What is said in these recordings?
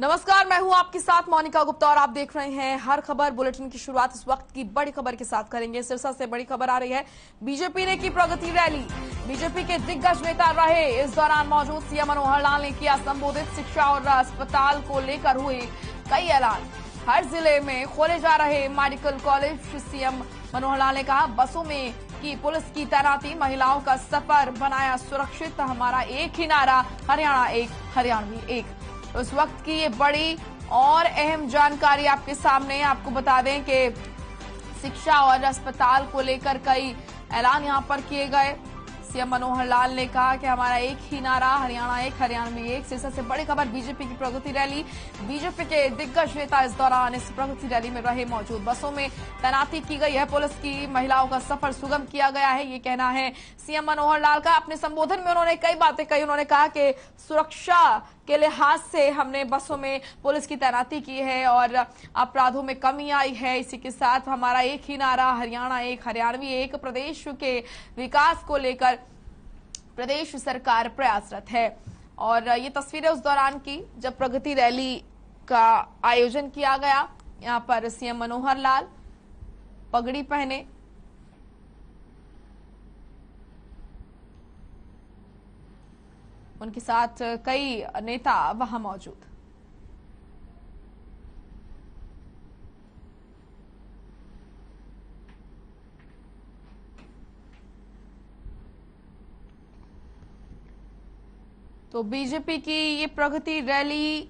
नमस्कार, मैं हूं आपके साथ मोनिका गुप्ता और आप देख रहे हैं हर खबर बुलेटिन की शुरुआत इस वक्त की बड़ी खबर के साथ करेंगे। सिरसा से बड़ी खबर आ रही है। बीजेपी ने की प्रगति रैली। बीजेपी के दिग्गज नेता रहे इस दौरान मौजूद। सीएम मनोहर लाल ने किया संबोधित। शिक्षा और अस्पताल को लेकर हुए कई ऐलान। हर जिले में खोले जा रहे medical college. CM Manohar Lal ने कहा बसों में की पुलिस की तैनाती। महिलाओं का सफर बनाया सुरक्षित। हमारा एक ही नारा, हरियाणा एक, हरियाणवी एक। उस वक्त की ये बड़ी और अहम जानकारी आपके सामने। आपको बता दें कि शिक्षा और अस्पताल को लेकर कई ऐलान यहां पर किए गए। सीएम मनोहर लाल ने कहा कि हमारा एक ही नारा, हरियाणा एक, हरियाणवी एक। सिरसा से बड़ी खबर, बीजेपी की प्रगति रैली। बीजेपी के दिग्गज नेता इस दौरान इस प्रगति रैली में रहे मौजूद। बसों में तैनाती की गई है पुलिस की। महिलाओं का सफर सुगम किया गया है, ये कहना है सीएम मनोहर लाल का। अपने संबोधन में उन्होंने कई बातें कही। उन्होंने कहा कि सुरक्षा के लिहाज से हमने बसों में पुलिस की तैनाती की है और अपराधों में कमी आई है। इसी के साथ हमारा एक ही नारा, हरियाणा एक, हरियाणवी एक। प्रदेश के विकास को लेकर प्रदेश सरकार प्रयासरत है। और ये तस्वीरें उस दौरान की जब प्रगति रैली का आयोजन किया गया। यहां पर सीएम मनोहर लाल पगड़ी पहने, उनके साथ कई नेता वहां मौजूद। तो बीजेपी की ये प्रगति रैली,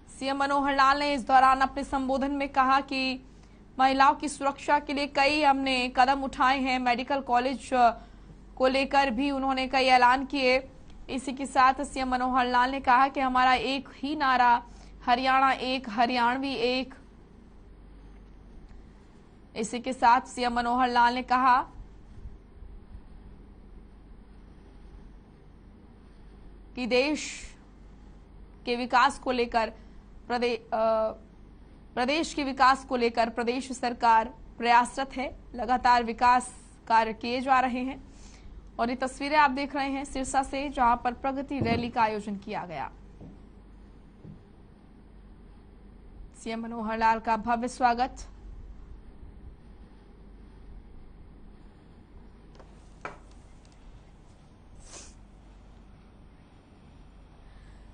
सीएम मनोहर लाल ने इस दौरान अपने संबोधन में कहा कि महिलाओं की सुरक्षा के लिए कई हमने कदम उठाए हैं। मेडिकल कॉलेज को लेकर भी उन्होंने कई ऐलान किए। इसी के साथ सीएम मनोहर लाल ने कहा कि हमारा एक ही नारा, हरियाणा एक, हरियाणवी एक। इसी के साथ सीएम मनोहर लाल ने कहा कि देश के विकास को लेकर प्रदेश के विकास को लेकर प्रदेश सरकार प्रयासरत है। लगातार विकास कार्य किए जा रहे हैं। और ये तस्वीरें आप देख रहे हैं सिरसा से, जहां पर प्रगति रैली का आयोजन किया गया। सीएम मनोहर लाल का भव्य स्वागत।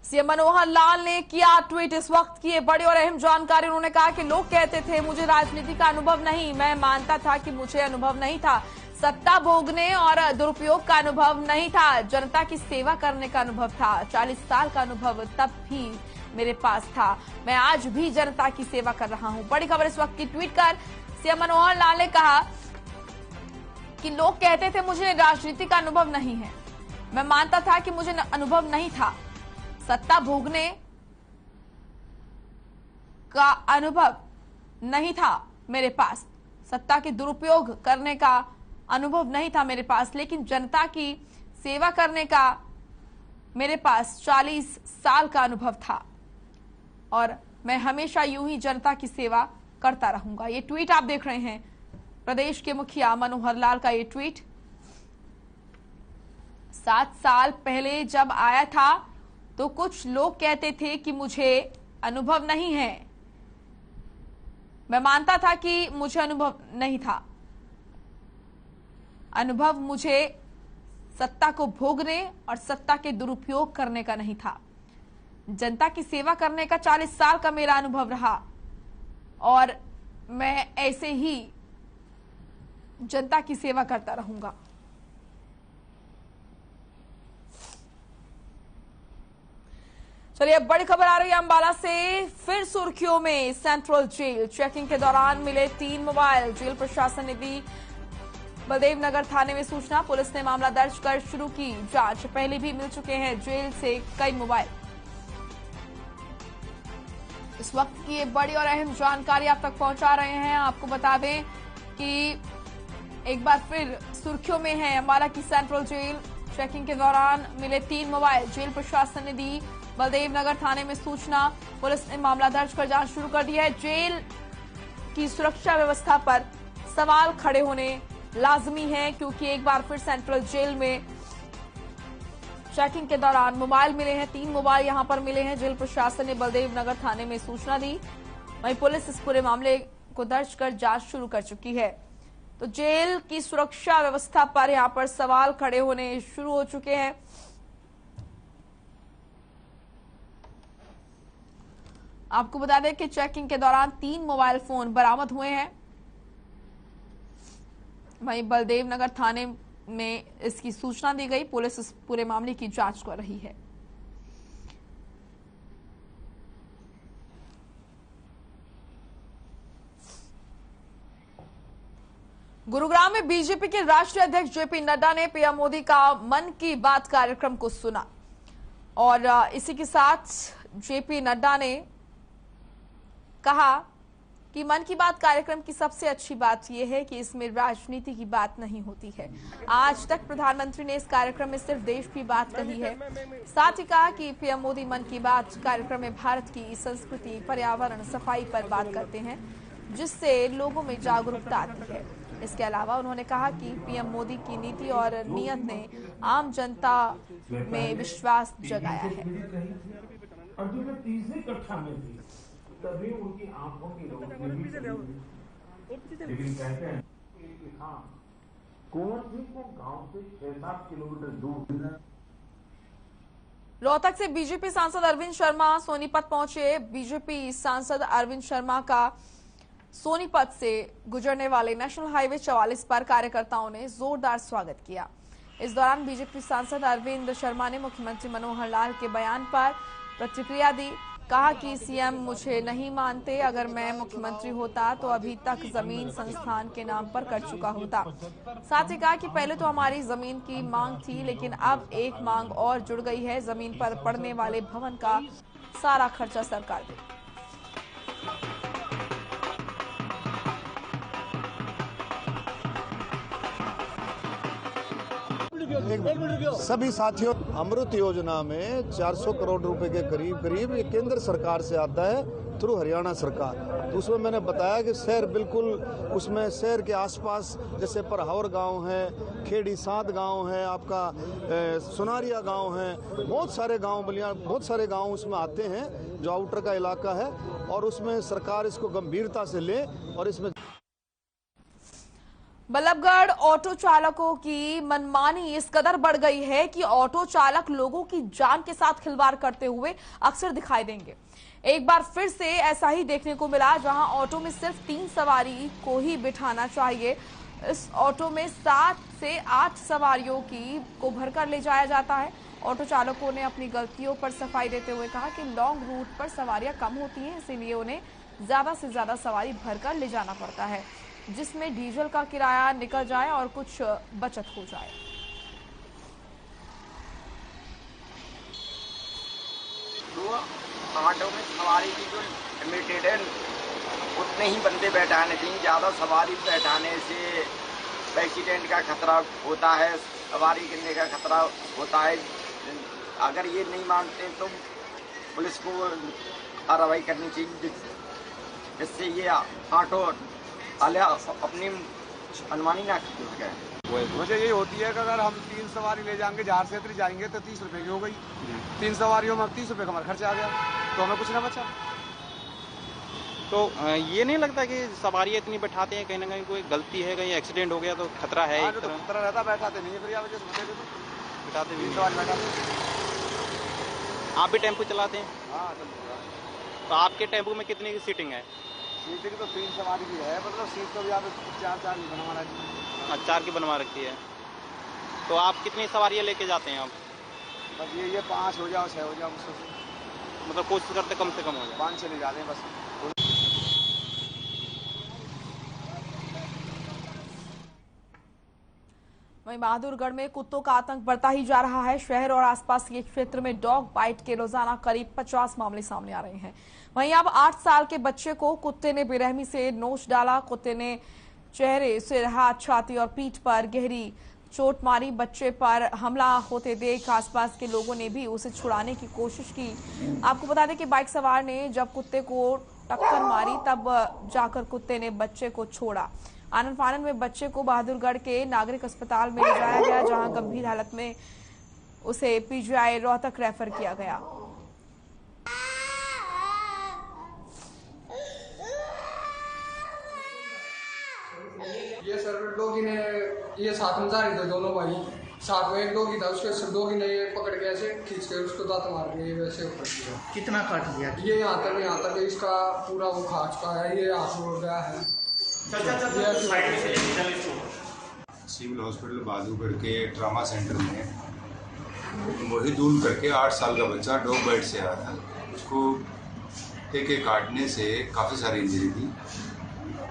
सीएम मनोहर लाल ने किया ट्वीट। इस वक्त की ये बड़ी और अहम जानकारी। उन्होंने कहा कि लोग कहते थे मुझे राजनीति का अनुभव नहीं, मैं मानता था कि मुझे अनुभव नहीं था। सत्ता भोगने और दुरुपयोग का अनुभव नहीं था, जनता की सेवा करने का अनुभव था। 40 साल का अनुभव तब भी मेरे पास था। मैं आज भी जनता की सेवा कर रहा हूं। बड़ी खबर इस वक्त की। ट्वीट कर सीएम मनोहर लाल ने कहा कि लोग कहते थे मुझे राजनीति का अनुभव नहीं है, मैं मानता था कि मुझे अनुभव नहीं था। सत्ता भोगने का अनुभव नहीं था मेरे पास, सत्ता के दुरुपयोग करने का अनुभव नहीं था मेरे पास, लेकिन जनता की सेवा करने का मेरे पास 40 साल का अनुभव था और मैं हमेशा यूं ही जनता की सेवा करता रहूंगा। ये ट्वीट आप देख रहे हैं प्रदेश के मुखिया मनोहर लाल का। ये ट्वीट 7 साल पहले जब आया था तो कुछ लोग कहते थे कि मुझे अनुभव नहीं है, मैं मानता था कि मुझे अनुभव नहीं था। अनुभव मुझे सत्ता को भोगने और सत्ता के दुरुपयोग करने का नहीं था। जनता की सेवा करने का 40 साल का मेरा अनुभव रहा और मैं ऐसे ही जनता की सेवा करता रहूंगा। चलिए, अब बड़ी खबर आ रही है अंबाला से। फिर सुर्खियों में सेंट्रल जेल। चेकिंग के दौरान मिले 3 मोबाइल। जेल प्रशासन ने दी बलदेव नगर थाने में सूचना। पुलिस ने मामला दर्ज कर शुरू की जांच। पहले भी मिल चुके हैं जेल से कई मोबाइल। इस वक्त की ये बड़ी और अहम जानकारी आप तक पहुंचा रहे हैं। आपको बता दें कि एक बार फिर सुर्खियों में है अंबाला की सेंट्रल जेल। चेकिंग के दौरान मिले 3 मोबाइल। जेल प्रशासन ने दी बलदेव नगर थाने में सूचना। पुलिस ने मामला दर्ज कर जांच शुरू कर दी है। जेल की सुरक्षा व्यवस्था पर सवाल खड़े होने लाजमी है, क्योंकि एक बार फिर सेंट्रल जेल में चेकिंग के दौरान मोबाइल मिले हैं, 3 मोबाइल यहां पर मिले हैं। जेल प्रशासन ने बलदेव नगर थाने में सूचना दी। वहीं पुलिस इस पूरे मामले को दर्ज कर जांच शुरू कर चुकी है। तो जेल की सुरक्षा व्यवस्था पर यहां पर सवाल खड़े होने शुरू हो चुके हैं। आपको बता दें कि चेकिंग के दौरान 3 मोबाइल फोन बरामद हुए हैं। वहीं बलदेव नगर थाने में इसकी सूचना दी गई। पुलिस इस पूरे मामले की जांच कर रही है। गुरुग्राम में बीजेपी के राष्ट्रीय अध्यक्ष जेपी नड्डा ने पीएम मोदी का मन की बात कार्यक्रम को सुना और इसी के साथ जेपी नड्डा ने कहा कि मन की बात कार्यक्रम की सबसे अच्छी बात यह है कि इसमें राजनीति की बात नहीं होती है। आज तक प्रधानमंत्री ने इस कार्यक्रम में सिर्फ देश की बात कही है। साथ ही कहा कि पीएम मोदी मन की बात कार्यक्रम में भारत की संस्कृति, पर्यावरण, सफाई पर बात करते हैं, जिससे लोगों में जागरूकता आती है। इसके अलावा उन्होंने कहा कि पीएम मोदी की नीति और नीयत ने आम जनता में विश्वास जगाया है। और जो मैं तीसरी कक्षा में थी तभी उनकी आंखों की रोशनी भी चली, लेकिन कहते हैं कि हाँ, कुंवर सिंह को गांव से 6-7 किलोमीटर दूर। रोहतक से बीजेपी सांसद अरविंद शर्मा सोनीपत पहुंचे। बीजेपी सांसद अरविंद शर्मा का सोनीपत से गुजरने वाले नेशनल हाईवे 44 पर कार्यकर्ताओं ने जोरदार स्वागत किया। इस दौरान बीजेपी सांसद अरविंद शर्मा ने मुख्यमंत्री मनोहर लाल के बयान पर प्रतिक्रिया दी। कहा कि सीएम मुझे नहीं मानते, अगर मैं मुख्यमंत्री होता तो अभी तक जमीन संस्थान के नाम पर कर चुका होता। साथ ही कहा कि पहले तो हमारी जमीन की मांग थी, लेकिन अब एक मांग और जुड़ गई है, जमीन पर पड़ने वाले भवन का सारा खर्चा सरकार दे। सभी साथियों, अमृत योजना में 400 करोड़ रुपए के करीब ये केंद्र सरकार से आता है थ्रू हरियाणा सरकार। तो उसमें मैंने बताया कि शहर बिल्कुल उसमें शहर के आसपास जैसे परहावर गांव है, खेड़ी 7 गांव है, आपका सुनारिया गांव है, बहुत सारे गांव बलिया बहुत सारे गांव उसमें आते हैं जो आउटर का इलाका है, और उसमें सरकार इसको गंभीरता से ले। और इसमें बल्लभगढ़ ऑटो चालकों की मनमानी इस कदर बढ़ गई है कि ऑटो चालक लोगों की जान के साथ खिलवाड़ करते हुए अक्सर दिखाई देंगे। एक बार फिर से ऐसा ही देखने को मिला, जहां ऑटो में सिर्फ 3 सवारी को ही बिठाना चाहिए। इस ऑटो में 7 से 8 सवारियों को भरकर ले जाया जाता है। ऑटो चालकों ने अपनी गलतियों पर सफाई देते हुए कहा कि लॉन्ग रूट पर सवारियां कम होती हैं, इसीलिए उन्हें ज्यादा से ज्यादा सवारी भरकर ले जाना पड़ता है, जिसमें डीजल का किराया निकल जाए और कुछ बचत हो जाए। ऑटो में सवारी की जो लिमिटेड है उतने ही बंदे बैठाने चाहिए। ज़्यादा सवारी बैठाने से एक्सीडेंट का खतरा होता है, सवारी गिरने का खतरा होता है। अगर ये नहीं मानते तो पुलिस को कार्रवाई करनी चाहिए, जिससे ये ऑटो अपनी अनुमानी ना कर। मुझे यही होती है कि अगर हम 3 सवारी ले जाएंगे, जहार से जाएंगे तो 30 रुपए की हो गई। 3 सवारियों में 30 रुपए का हमारा खर्चा आ गया, तो हमें कुछ ना बचा। तो ये नहीं लगता कि सवारी इतनी बैठाते हैं, कहीं ना कहीं कोई गलती है, कहीं एक्सीडेंट हो गया तो खतरा है? तो खतरा रहता, बैठाते नहीं है, फिर वजह से बैठाते भी बैठाते। आप भी टेम्पो चलाते हैं? हाँ। तो आपके टेम्पो में कितनी की सीटिंग है? सीटिंग तो 3 सवारी की है, मतलब सीट तो भी आप 4 की बनवा रखी है। 4 की बनवा रखी है। तो आप कितनी सवारियाँ लेके जाते हैं आप? बस ये 5 हो जाओ, 6 हो जाओ, मतलब कोशिश करते कम से कम हो जाए। 5 चले जाते हैं बस। वहीं बहादुरगढ़ में कुत्तों का आतंक बढ़ता ही जा रहा है। शहर और आसपास के क्षेत्र में डॉग बाइट के रोजाना करीब 50 मामले सामने आ रहे हैं। वहीं अब 8 साल के बच्चे को कुत्ते ने बेरहमी से नोच डाला। कुत्ते ने चेहरे, सिर, हाथ, छाती और पीठ पर गहरी चोट मारी। बच्चे पर हमला होते देख आसपास के लोगों ने भी उसे छुड़ाने की कोशिश की। आपको बता दें कि बाइक सवार ने जब कुत्ते को टक्कर मारी तब जाकर कुत्ते ने बच्चे को छोड़ा। आनन फानन में बच्चे को बहादुरगढ़ के नागरिक अस्पताल में ले जाया गया, जहां गंभीर हालत में उसे पीजीआई रोहतक रेफर किया गया। ये सर डॉगी ने ये साथ में जा रहे थे दोनों भाई, साथ में एक डॉगी था, उसके डॉगी ने ये पकड़ के ऐसे खींच के उसको दांत मार के वैसे ऊपर किया। कितना काट दिया? ये यहाँ तक इसका पूरा वो खा चुका है, ये हाथ उड़ गया है। सिविल हॉस्पिटल बाजूगढ़ के ट्रामा सेंटर में मोहिदुल करके 8 साल का बच्चा डॉग बाइट से आया था। उसको के काटने से काफ़ी सारी इंजरी थी,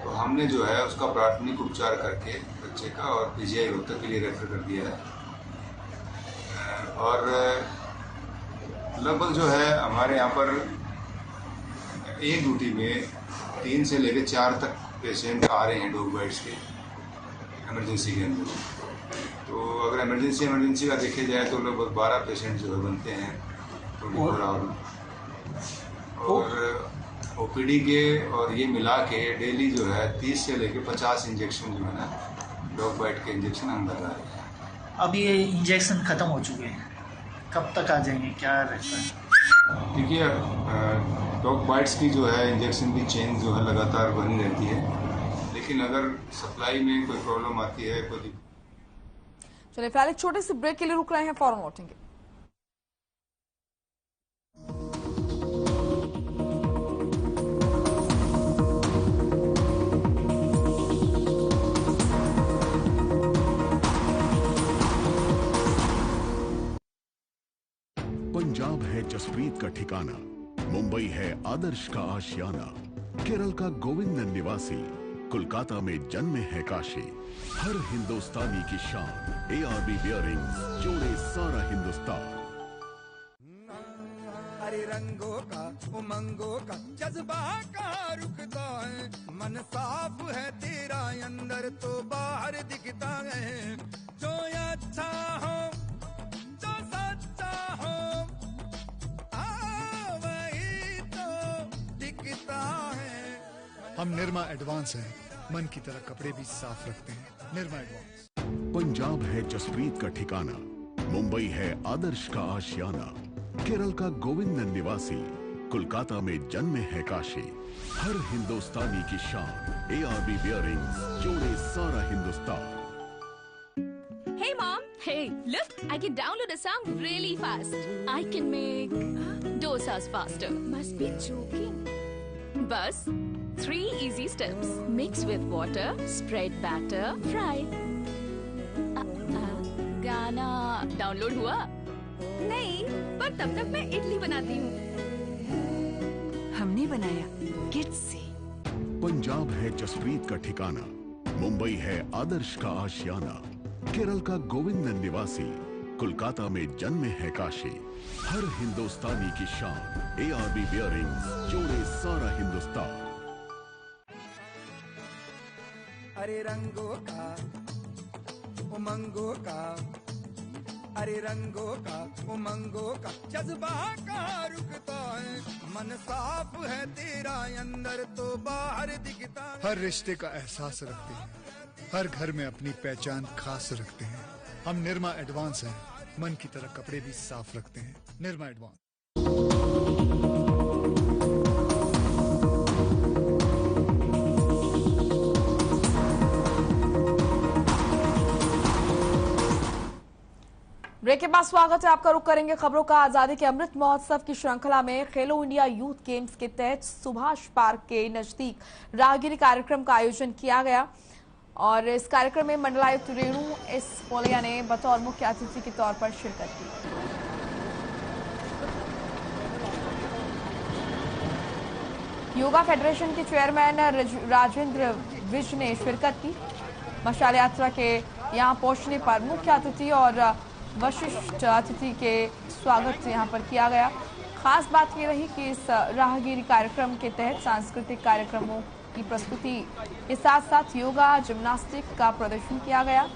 तो हमने जो है उसका प्राथमिक उपचार करके बच्चे का और पीजीआई रोहतक के लिए रेफर कर दिया है। और लगभग जो है हमारे यहाँ पर एक ड्यूटी में 3 से लेकर 4 तक पेशेंट आ रहे हैं डॉग बाइट्स के इमरजेंसी के अंदर। तो अगर इमरजेंसी का देखे जाए तो लगभग 12 पेशेंट जो है बनते हैं 24 आवर। और ओपीडी के और ये मिला के डेली जो है 30 से लेकर 50 इंजेक्शन जो है ना डॉग बाइट के इंजेक्शन हम लगा रहे हैं। अब ये इंजेक्शन खत्म हो चुके हैं, कब तक आ जाएंगे, क्या रहता है? देखिए डॉग बाइट्स की जो है इंजेक्शन की चेन जो है लगातार बनी रहती है, लेकिन अगर सप्लाई में कोई प्रॉब्लम आती है कोई। चलिए फिलहाल एक छोटे से ब्रेक के लिए रुक रहे हैं, फौरन लौटेंगे। पंजाब है जसप्रीत का ठिकाना, मुंबई है आदर्श का आशियाना, केरल का गोविंदन निवासी, कोलकाता में जन्मे है काशी। हर हिंदुस्तानी की शान, ARB बियरिंग्स जोड़े सारा हिंदुस्तान। अरे रंगों का उमंगों का जज्बा का रुकता है, मन साफ है तेरा अंदर तो बाहर दिखता है। जो अच्छा हो जो सच्चा हो वही तो दिखता है। हम निरमा एडवांस हैं, मन की तरह कपड़े भी साफ रखते हैं। निरमा एडवांस। पंजाब है जसप्रीत का ठिकाना, मुंबई है आदर्श का आशियाना, केरल का गोविंदन निवासी, कोलकाता में जन्मे है काशी। हर हिंदुस्तानी की शान, ARB बियरिंग्स जोड़े सारा Hindustan. Hey mom, hey, look, I can download a song really fast. I can make dosas faster. Must be joking. Bus, 3 easy steps. Mix with water, spread batter, fry. गाना डाउनलोड हुआ? नहीं, पर तब तक मैं इडली बनाती हूँ। हमने बनाया किड्स से। पंजाब है जसप्रीत का ठिकाना, मुंबई है आदर्श का आशियाना, केरल का गोविंदन निवासी, कोलकाता में जन्मे है काशी। हर हिंदुस्तानी की शान, ARB बियरिंग्स जोड़े सारा हिंदुस्तान। अरे रंगों का उमंगों का, अरे रंगों का उमंगों का जज्बा का रुकता है। मन साफ है तेरा अंदर तो बाहर दिखता है। हर रिश्ते का एहसास रखते हैं, हर घर में अपनी पहचान खास रखते हैं। हम निरमा एडवांस हैं, मन की तरह कपड़े भी साफ रखते हैं। निरमा एडवांस। ब्रेक के बाद स्वागत है आपका। रुख करेंगे खबरों का। आजादी के अमृत महोत्सव की श्रृंखला में खेलो इंडिया यूथ गेम्स के तहत सुभाष पार्क के नजदीक राहगिरी कार्यक्रम का आयोजन किया गया और इस कार्यक्रम में मंडलायुक्त रेणु एस पोलिया ने बतौर मुख्य अतिथि के तौर पर शिरकत की। योगा फेडरेशन के चेयरमैन राजेंद्र विज ने शिरकत की। मशाल यात्रा के यहां पहुंचने पर मुख्य अतिथि और वशिष्ठ अतिथि के स्वागत यहां पर किया गया। खास बात यह रही कि इस राहगिरी कार्यक्रम के तहत सांस्कृतिक कार्यक्रमों की प्रस्तुति के साथ साथ योगा जिम्नास्टिक का प्रदर्शन किया गया।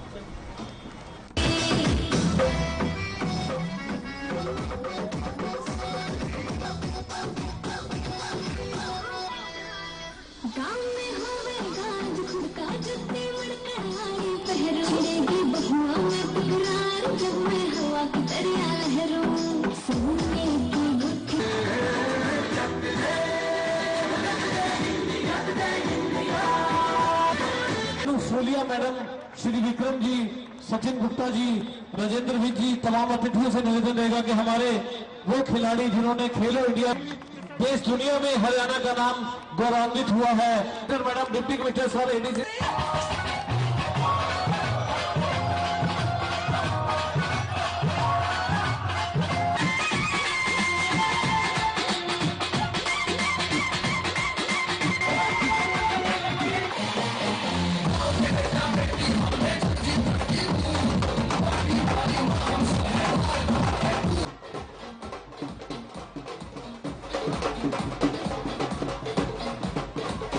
जब मैं हवा की दरिया श्री विक्रम जी, सचिन गुप्ता जी, राजेंद्र विज जी, तमाम अतिथियों से निवेदन रहेगा कि हमारे वो खिलाड़ी जिन्होंने खेलो इंडिया देश दुनिया में हरियाणा का नाम गौरवान्वित हुआ है, madam deputy commissioner sir ADC.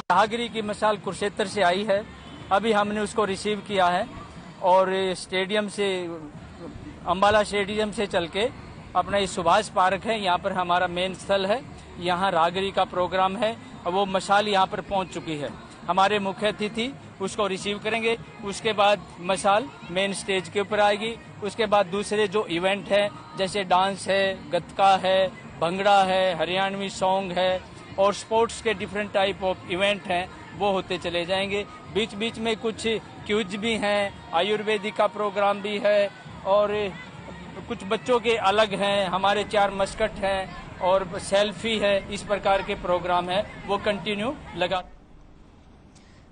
Jahangiri की मिसाल कुरुक्षेत्र से आई है, अभी हमने उसको रिसीव किया है और स्टेडियम से अंबाला स्टेडियम से चल के अपना ये सुभाष पार्क है, यहाँ पर हमारा मेन स्थल है, यहाँ राहगिरी का प्रोग्राम है और वो मशाल यहाँ पर पहुँच चुकी है। हमारे मुख्य अतिथि उसको रिसीव करेंगे, उसके बाद मशाल मेन स्टेज के ऊपर आएगी। उसके बाद दूसरे जो इवेंट है जैसे डांस है, गतका है, भंगड़ा है, हरियाणवी सॉन्ग है और स्पोर्ट्स के डिफरेंट टाइप ऑफ इवेंट हैं, वो होते चले जाएंगे। बीच बीच में कुछ क्यूज भी हैं, आयुर्वेदिक का प्रोग्राम भी है और कुछ बच्चों के अलग हैं, हमारे 4 मस्कट हैं और सेल्फी है, इस प्रकार के प्रोग्राम है वो कंटिन्यू लगा।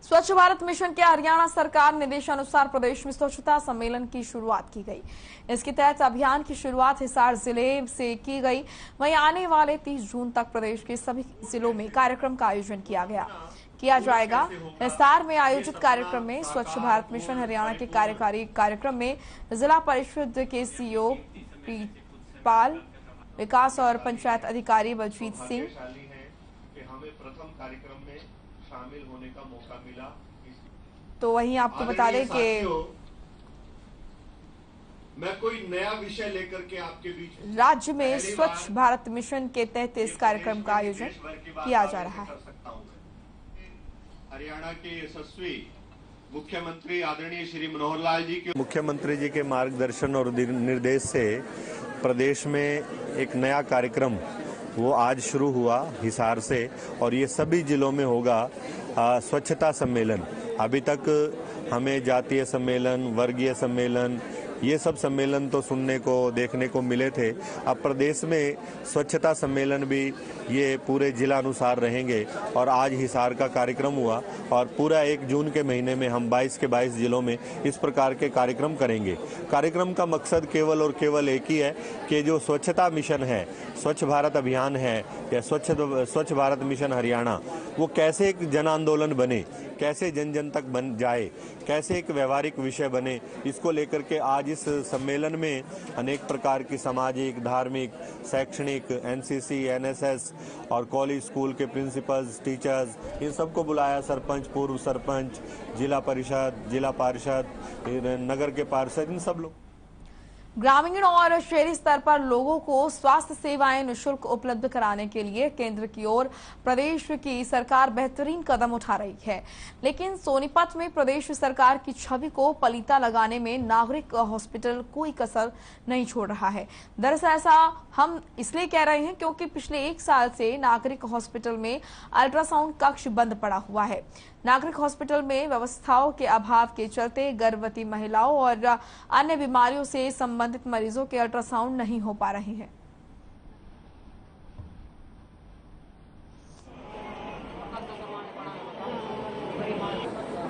स्वच्छ भारत मिशन के हरियाणा सरकार निर्देशानुसार प्रदेश में स्वच्छता सम्मेलन की शुरुआत की गई। इसके तहत अभियान की शुरुआत हिसार जिले से की गई। वहीं आने वाले 30 जून तक प्रदेश के सभी जिलों में कार्यक्रम का आयोजन किया जाएगा। हिसार में आयोजित कार्यक्रम में स्वच्छ भारत मिशन हरियाणा के कार्यकारी कार्यक्रम में जिला परिषद के सीईओ प्रीतपाल, विकास और पंचायत अधिकारी बलजीत सिंह शामिल होने का मौका मिला। तो वहीं आपको बता दें कि मैं कोई नया विषय लेकर के आपके बीच राज्य में स्वच्छ भारत मिशन के तहत इस कार्यक्रम का आयोजन किया जा रहा है। हरियाणा के यशस्वी मुख्यमंत्री आदरणीय श्री मनोहर लाल जी के मुख्यमंत्री जी के मार्गदर्शन और निर्देश से प्रदेश में एक नया कार्यक्रम वो आज शुरू हुआ हिसार से और ये सभी जिलों में होगा स्वच्छता सम्मेलन। अभी तक हमें जातीय सम्मेलन, वर्गीय सम्मेलन, ये सब सम्मेलन तो सुनने को देखने को मिले थे। अब प्रदेश में स्वच्छता सम्मेलन भी ये पूरे जिला अनुसार रहेंगे और आज हिसार का कार्यक्रम हुआ और पूरा 1 जून के महीने में हम 22 के 22 जिलों में इस प्रकार के कार्यक्रम करेंगे। कार्यक्रम का मकसद केवल और केवल एक ही है कि जो स्वच्छता मिशन है, स्वच्छ भारत अभियान है या स्वच्छ भारत मिशन हरियाणा, वो कैसे एक जन आंदोलन बने, कैसे जन जन तक बन जाए, कैसे एक व्यवहारिक विषय बने, इसको लेकर के आज इस सम्मेलन में अनेक प्रकार की सामाजिक, धार्मिक, शैक्षणिक, एनसीसी, एनएसएस और कॉलेज स्कूल के प्रिंसिपल्स, टीचर्स, इन सबको बुलाया। सरपंच, पूर्व सरपंच, जिला परिषद, जिला पार्षद, नगर के पार्षद, इन सब लोग। ग्रामीण और शहरी स्तर पर लोगों को स्वास्थ्य सेवाएं निःशुल्क उपलब्ध कराने के लिए केंद्र की ओर प्रदेश की सरकार बेहतरीन कदम उठा रही है, लेकिन सोनीपत में प्रदेश सरकार की छवि को पलीता लगाने में नागरिक हॉस्पिटल कोई कसर नहीं छोड़ रहा है। दरअसल ऐसा हम इसलिए कह रहे हैं क्योंकि पिछले 1 साल से नागरिक हॉस्पिटल में अल्ट्रासाउंड कक्ष बंद पड़ा हुआ है। नागरिक हॉस्पिटल में व्यवस्थाओं के अभाव के चलते गर्भवती महिलाओं और अन्य बीमारियों से संबंधित मरीजों के अल्ट्रासाउंड नहीं हो पा रहे हैं।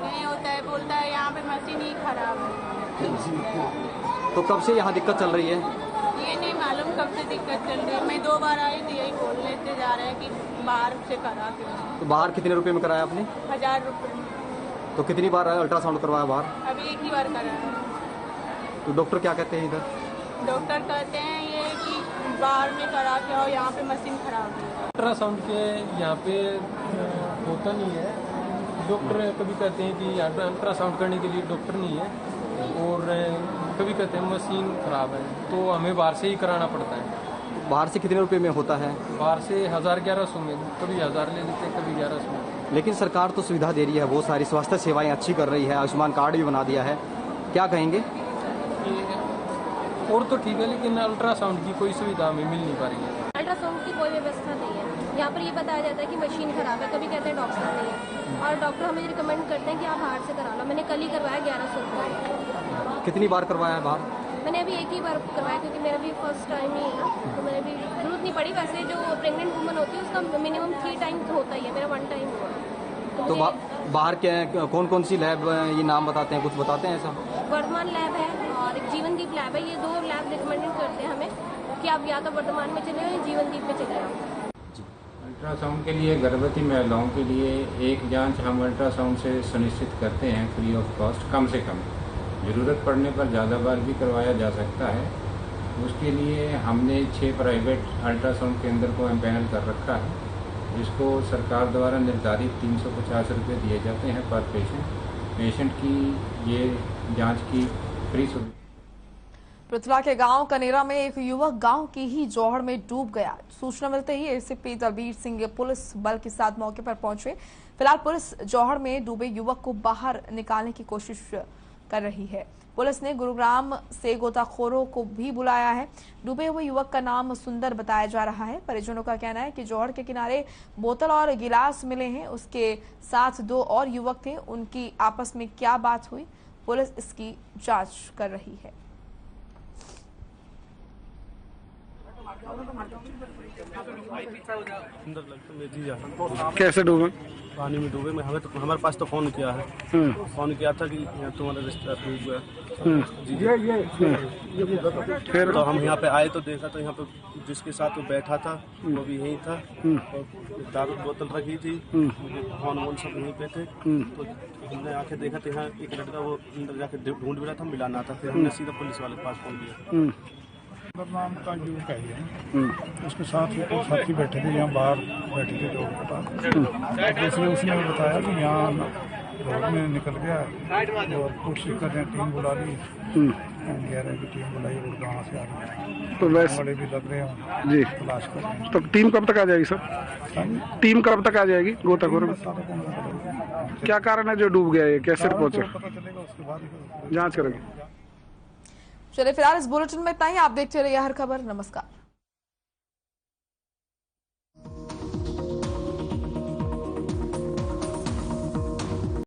नहीं होता है, बोलता है यहाँ पे मशीन ही खराब है। तो कब से यहाँ दिक्कत चल रही है? ये नहीं मालूम कब से दिक्कत चल रही है। मैं 2 बार आई थी, यही बोल लेते जा रहे हैं कि बाहर से करा के। तो बाहर कितने रुपए में कराया आपने? 1000 रुपए। तो कितनी बार अल्ट्रासाउंड करवाया बाहर? अभी 1 ही बार कराया। तो डॉक्टर क्या कहते हैं इधर? डॉक्टर कहते हैं ये कि बाहर में करा के आओ, यहाँ पे मशीन खराब है। अल्ट्रासाउंड के यहाँ पे होता नहीं है। डॉक्टर कभी कहते हैं कि अल्ट्रासाउंड करने के लिए डॉक्टर नहीं है और कभी कहते हैं मशीन खराब है, तो हमें बाहर से ही कराना पड़ता है। बाहर से कितने रुपए में होता है? बाहर से 1000-1100 में, कभी 1000 ले लेते हैं, कभी 1100। लेकिन सरकार तो सुविधा दे रही है, बहुत सारी स्वास्थ्य सेवाएं अच्छी कर रही है, आयुष्मान कार्ड भी बना दिया है, क्या कहेंगे? और तो ठीक है, लेकिन अल्ट्रासाउंड की कोई सुविधा हमें मिल नहीं पा रही है। अल्ट्रासाउंड की कोई व्यवस्था नहीं है। यहाँ पर ये बताया जाता है कि मशीन खराब है, कभी कहते हैं डॉक्टर नहीं है, और डॉक्टर हमें रिकमेंड करते हैं कि आप बाहर से करा लो। मैंने कल ही करवाया 1100 रुपये। कितनी बार करवाया है बाहर? मैंने अभी एक ही बार करवाया क्योंकि मेरा भी फर्स्ट टाइम ही है ना, तो मैंने भी जरूरत नहीं पड़ी। वैसे जो प्रेग्नेंट वुमन होती है उसका मिनिमम 3 टाइम होता ही है, मेरा 1 टाइम हुआ। तो बाहर क्या कौन कौन सी लैब ये नाम बताते हैं, कुछ बताते हैं ऐसा? वर्धमान लैब है और एक जीवनदीप लैब है। ये 2 लैब रिकमेंडेड करते हैं हमें कि आप या तो वर्धमान में चले या जीवनदीप में चले जाओ। अल्ट्रासाउंड के लिए गर्भवती महिलाओं के लिए एक जांच हम अल्ट्रासाउंड से सुनिश्चित करते हैं फ्री ऑफ कॉस्ट, कम से कम। ज़रूरत पड़ने पर ज़्यादा बार भी करवाया जा सकता है। उसके लिए हमने 6 प्राइवेट अल्ट्रासाउंड केंद्र को एम्पैनल कर रखा है, जिसको सरकार द्वारा निर्धारित 350 रुपये दिए जाते हैं पर पेशेंट की ये जांच की फ्री सुविधा। पृथला के गांव कनेरा में एक युवक गांव की ही जौहड़ में डूब गया। सूचना मिलते ही एसीपी दलबीर सिंह पुलिस बल के साथ मौके पर पहुंचे। फिलहाल पुलिस जौहड़ में डूबे युवक को बाहर निकालने की कोशिश कर रही है। पुलिस ने गुरुग्राम से गोताखोरों को भी बुलाया है। डूबे हुए युवक का नाम सुंदर बताया जा रहा है। परिजनों का कहना है कि जौहड़ के किनारे बोतल और गिलास मिले हैं। उसके साथ 2 और युवक थे, उनकी आपस में क्या बात हुई, पुलिस इसकी जांच कर रही है। कैसे डूबे? पानी में डूबे। मैं हमारे पास तो फोन किया है, फोन किया था कि तुम्हारा रिश्ता डूब गया। फिर तो हम यहाँ पे आए तो देखा तो यहाँ पे जिसके साथ वो बैठा था वो भी यहीं था, और दारू बोतल रखी थी, फोन वोन सब यहीं पे थे। तो हमने आके देखा तो यहाँ एक लड़का वो अंदर जाके ढूंढ भी रहा था, मिला ना था। फिर हमने सीधा पुलिस वाले के पास फोन किया। नाम का युवक है, उसके साथ ही कुछ साथी बैठे थे, यहाँ बाहर बैठे थे रोड के पास। इसलिए उसने बताया कि यहाँ रोड में निकल गया और कोशिश कर रहे हैं, टीम बुला ली, 11 की टीम बुलाई और वहाँ से आ रही। तो वैसे वाले भी लग रहे हैं जी, तलाश कर रहे हैं। तो टीम कब तक आ जाएगी सर? टीम कब तक आ जाएगी गोताखोर में? क्या कारण है जो डूब गया, ये कैसे पहुंचे? पता चलेगा उसके बाद जांच करेंगे। चलिए फिलहाल इस बुलेटिन में इतना ही। आप देखते रहिए हर खबर। नमस्कार।